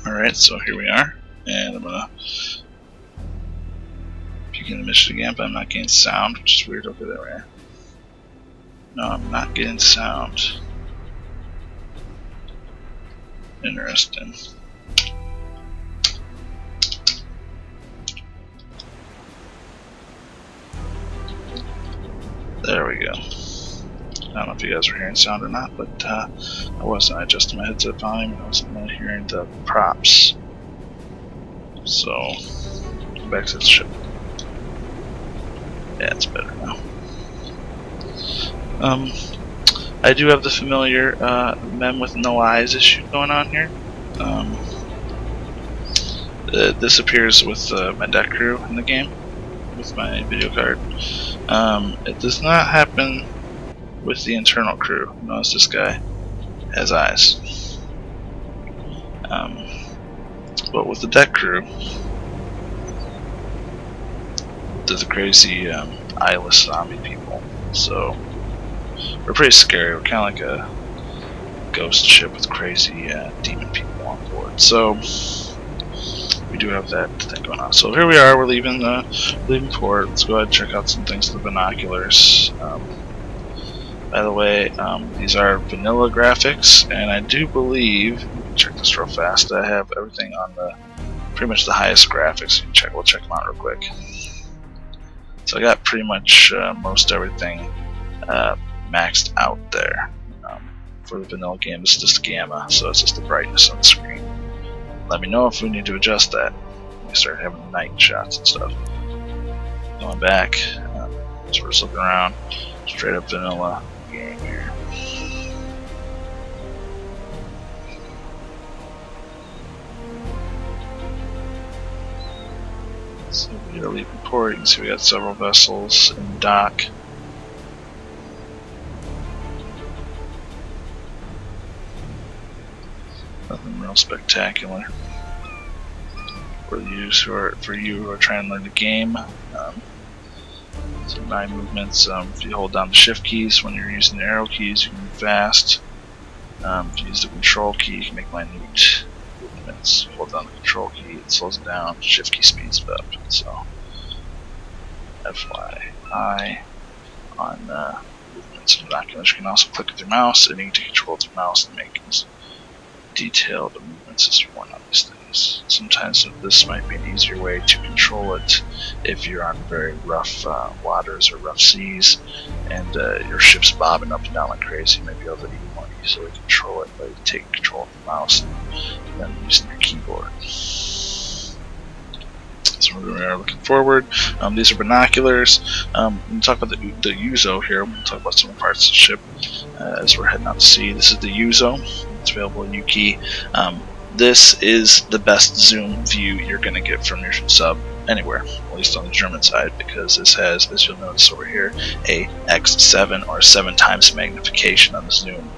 Alright, so here we are, and I'm gonna begin the mission again, but I'm not getting sound, which is weird. Okay, there we are. No, I'm not getting sound. Interesting. There we go. I don't know if you guys were hearing sound or not, but I wasn't. I adjusted my headset volume and I wasn't really hearing the props. So, back to the ship. Yeah, it's better now. I do have the familiar men with no eyes issue going on here. This appears with my deck crew in the game, with my video card. It does not happen with the internal crew. Notice this guy has eyes. But with the deck crew, they're the crazy eyeless zombie people. So we're pretty scary. We're kind of like a ghost ship with crazy demon people on board. So we do have that thing going on. So here we are. We're leaving port. Let's go ahead and check out some things with the binoculars. By the way, these are vanilla graphics, and I do believe, check this real fast, I have everything on the pretty much the highest graphics. You can check. We'll check them out real quick. So I got pretty much most everything maxed out there. For the vanilla game, it's just gamma, so it's just the brightness on the screen. Let me know if we need to adjust that. We start having night shots and stuff. Going back, so we're just looking around, straight up vanilla game here. So we are leaving port. You can see we got several vessels in the dock. Nothing real spectacular. For you who are trying to learn the game. So 9 movements. If you hold down the shift keys when you're using the arrow keys, you can move fast. If you use the control key, you can make minute movements. Hold down the control key, it slows it down. Shift key speeds it up. So FYI on movements and binoculars. You can also click with your mouse, and you can take control of the mouse and make detailed movements as you want on these things. Sometimes this might be an easier way to control it if you're on very rough waters or rough seas and your ship's bobbing up and down like crazy. You may be able to even more easily control it by taking control of the mouse and then using your keyboard. So we are looking forward. These are binoculars. We'll talk about the Uzo here. We'll talk about some parts of the ship as we're heading out to sea. This is the Uzo. It's available in Yuki. This is the best zoom view you're going to get from your sub anywhere, at least on the German side, because this has, as you'll notice over here, a X7 or 7 times magnification on the zoom.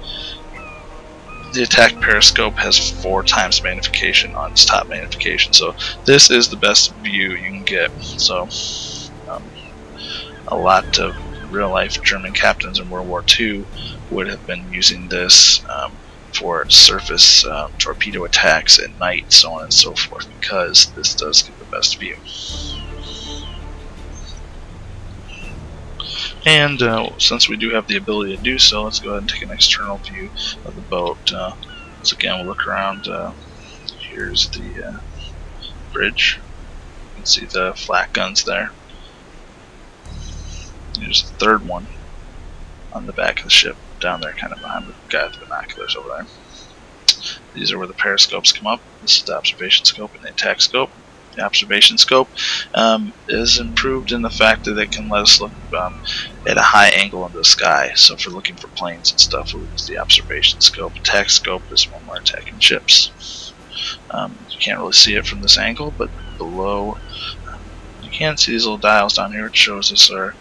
The attack periscope has 4 times magnification on its top magnification, so this is the best view you can get. So a lot of real life German captains in World War II would have been using this for surface torpedo attacks at night, so on and so forth, because this does give the best view. And since we do have the ability to do so, let's go ahead and take an external view of the boat. So again, we'll look around. Here's the bridge. You can see the flak guns there. There's the third one on the back of the ship, down there kind of behind the guy with the binoculars over there. These are where the periscopes come up. This is the observation scope and the attack scope. The observation scope is improved in the fact that it can let us look at a high angle into the sky. So if we're looking for planes and stuff, we'll use the observation scope. Attack scope is when we're attacking ships. You can't really see it from this angle, but below you can see these little dials down here, which shows us our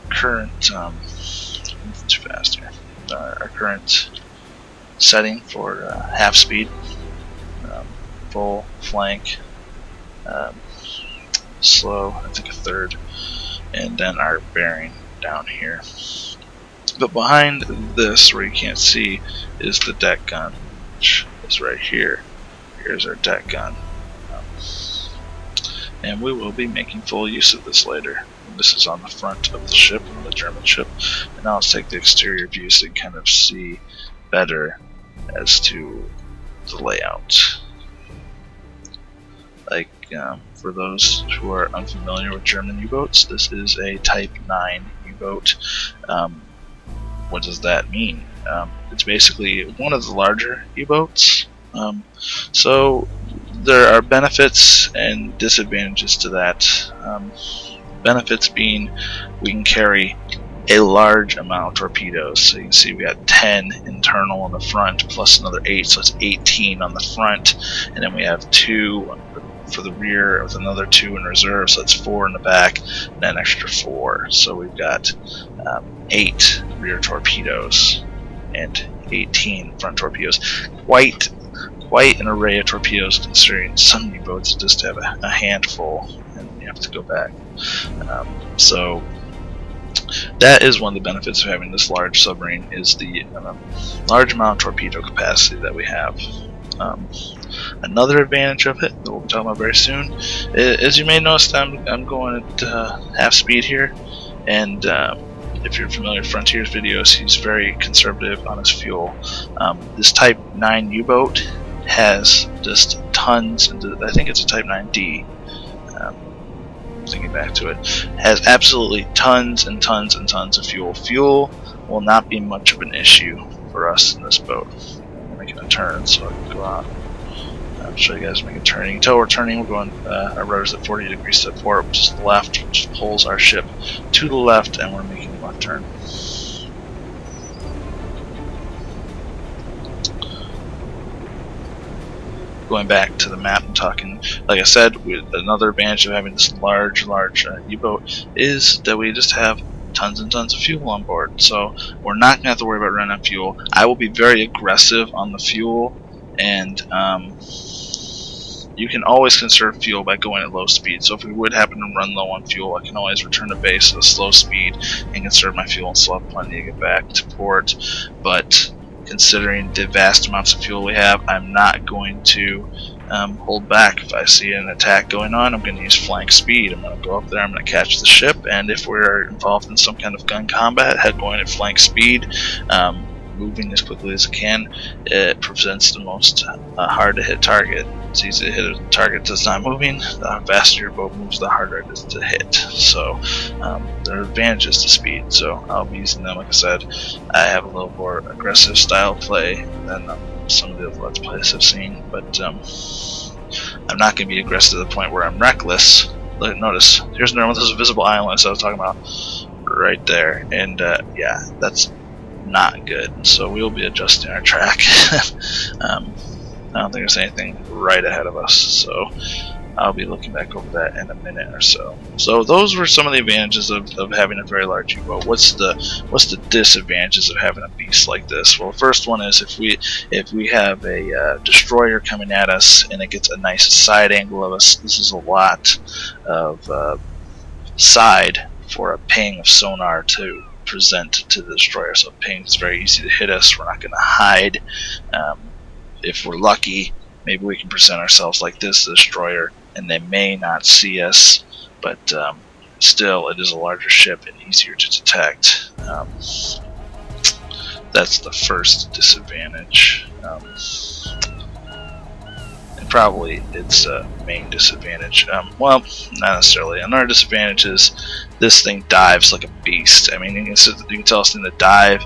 current too fast here. Our current setting for half speed, full, flank, slow, I think a third, and then our bearing down here. But behind this, where you can't see, is the deck gun, which is right here. Here's our deck gun. And we will be making full use of this later. This is on the front of the ship, the German ship. And now let's take the exterior view so you can kind of see better as to the layout. Like, for those who are unfamiliar with German U-boats, this is a Type 9 U-boat. What does that mean? It's basically one of the larger U-boats. So there are benefits and disadvantages to that. Benefits being we can carry a large amount of torpedoes. So you can see we got 10 internal on the front plus another 8, so it's 18 on the front, and then we have 2 for the rear with another 2 in reserve, so that's 4 in the back and an extra 4. So we've got 8 rear torpedoes and 18 front torpedoes. Quite an array of torpedoes, considering some U-boats just have a handful and you have to go back. So that is one of the benefits of having this large submarine, is the large amount of torpedo capacity that we have. Another advantage of it that we'll be talking about very soon, as you may notice, I'm going at half speed here, and if you're familiar with Frontier's videos, he's very conservative on his fuel. This Type 9 U-boat has just tons, I think it's a Type 9D, thinking back to it, has absolutely tons and tons and tons of fuel. Fuel will not be much of an issue for us in this boat. I'm making a turn so I can go out. I'll show you guys making a turn. You can tell we're turning. We're going, our rudder's at 40 degrees to port, which is the left, which pulls our ship to the left, and we're making a left turn. Going back to the map and talking, like I said, another advantage of having this large U-boat is that we just have tons and tons of fuel on board. So we're not going to have to worry about running out of fuel. I will be very aggressive on the fuel, and you can always conserve fuel by going at low speed. So if we would happen to run low on fuel, I can always return to base at a slow speed and conserve my fuel and still have plenty to get back to port. But considering the vast amounts of fuel we have, I'm not going to hold back. If I see an attack going on, I'm going to use flank speed. I'm going to go up there, I'm going to catch the ship, and if we're involved in some kind of gun combat, going at flank speed, moving as quickly as it can, it presents the most hard to hit target. It's easy to hit a target that's not moving. The faster your boat moves, the harder it is to hit. So there are advantages to speed, so I'll be using them. Like I said, I have a little more aggressive style play than some of the other Let's Plays I've seen, but I'm not going to be aggressive to the point where I'm reckless. Notice, here's one of those visible islands I was talking about right there, and yeah, that's not good. So we'll be adjusting our track. I don't think there's anything right ahead of us, so I'll be looking back over that in a minute or so. So those were some of the advantages of having a very large U-boat. What's the disadvantages of having a beast like this? Well, the first one is if we have a destroyer coming at us and it gets a nice side angle of us, this is a lot of side for a ping of sonar to present to the destroyer. So ping is very easy to hit us. We're not going to hide. If we're lucky, maybe we can present ourselves like this, the destroyer, and they may not see us, but still it is a larger ship and easier to detect. That's the first disadvantage, and probably its main disadvantage. Well, not necessarily. Another disadvantage is this thing dives like a beast. I mean, you can tell this thing to dive,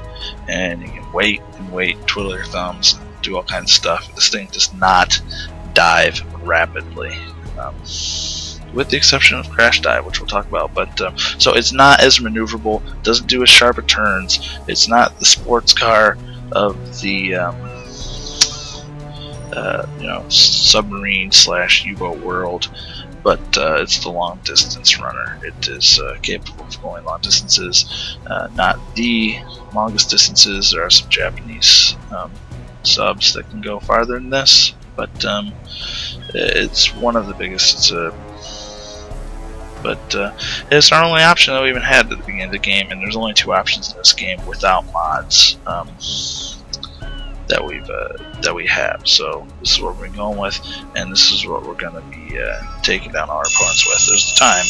and you can wait and wait, twiddle your thumbs, do all kinds of stuff. This thing does not dive rapidly, with the exception of crash dive, which we'll talk about. But so it's not as maneuverable, doesn't do as sharp turns. It's not the sports car of the submarine / U-boat world, but it's the long distance runner. It is capable of going long distances, not the longest distances. There are some Japanese subs that can go farther than this, but it's one of the biggest. But it's our only option that we even had at the beginning of the game, and there's only 2 options in this game without mods that we've that we have. So this is what we're going with, and this is what we're going to be taking down our opponents with. There's the time.